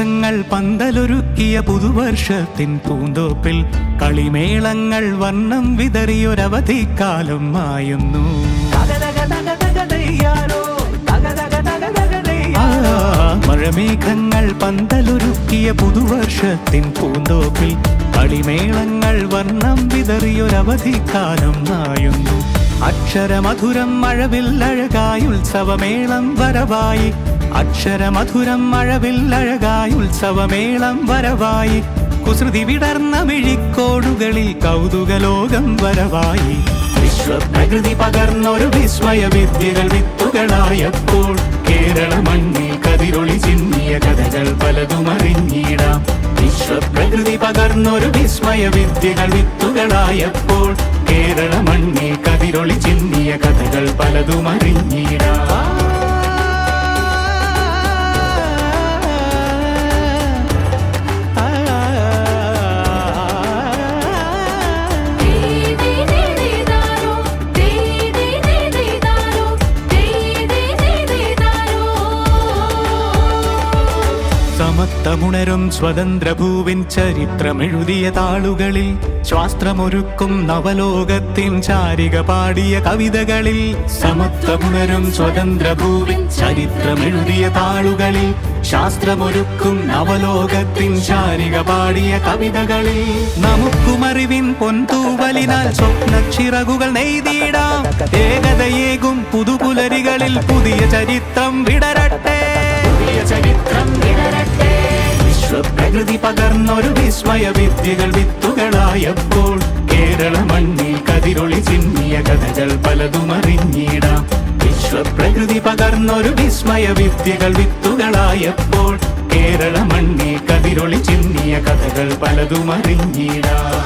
മഴമേഘങ്ങൾ പന്തലൊരുക്കിയ പുതുവർഷത്തിൻ പൂന്തോപ്പിൽ കളിമേളങ്ങൾ വർണ്ണം വിതറിയൊരവധിക്കാലം മായുന്നു. മഴമേഘങ്ങൾ പന്തലൊരുക്കിയ പുതുവർഷത്തിൻ പൂന്തോപ്പിൽ കളിമേളങ്ങൾ വർണ്ണം വിതറിയൊരവധിക്കാലം മായുന്നു. അക്ഷരമധുരം മഴവില്ലഴകായി ഉത്സവമേളം വരവായി, അക്ഷരമധുരം മഴവില്ലഴകായി ഉത്സവമേളം വരവായി, കുസൃതി വിടർന്ന മിഴിക്കോടുകളിൽ കൗതുകലോകം വരവായി. വിശ്വപ്രകൃതി പകർന്നൊരു വിസ്മയ വിദ്യകൾ വിത്തുകളായപ്പോൾ കേരള മണ്ണിൽ കതിരൊളി ചിന്നിയ കഥകൾ പലതും അറിഞ്ഞിടാം. വിശ്വപ്രകൃതി പകർന്നൊരു വിസ്മയ വിദ്യകൾ വിത്തുകളായപ്പോൾ കേരള മണ്ണിൽ കതിരൊളി ചിന്നിയ കഥകൾ പലതും അറിഞ്ഞിടാം. സമത്വമുണരും സ്വതന്ത്രഭൂവിൻ ചരിത്രമെഴുതിയ താളുകളിൽ, ശാസ്ത്രമൊരുക്കും നവലോകത്തിൻ ചാരിക പാടിയ കവിതകളിൽ. സമത്വമുണരും സ്വതന്ത്രഭൂവിൻ ചരിത്രമെഴുതിയ താളുകളിൽ, ശാസ്ത്രമൊരുക്കും നവലോകത്തിൻ ചാരിക പാടിയ കവിതകളിൽ. നമുക്കുമറിവിൻ പൊൻതൂവലിനാൽ സ്വപ്നച്ചിറകുകൾ നെയ്തിടാം. ഏകതയേകും പുതുപുലരികളിൽ പുതിയ ചരിത്രം വിടരട്ടെ, പുതിയ ചരിത്രം വിടരട്ടെ. വിശ്വപ്രകൃതി പകർന്നൊരു വിസ്മയ വിദ്യകൾ വിത്തുകളായപ്പോൾ കേരള മണ്ണിൽ കതിരൊളി ചിന്നിയ കഥകൾ പലതും അറിഞ്ഞിടാം. വിശ്വപ്രകൃതി പകർന്നൊരു വിസ്മയ വിദ്യകൾ വിത്തുകളായപ്പോൾ കേരള മണ്ണിൽ കതിരൊളി ചിന്നിയ കഥകൾ പലതും അറിഞ്ഞിടാം.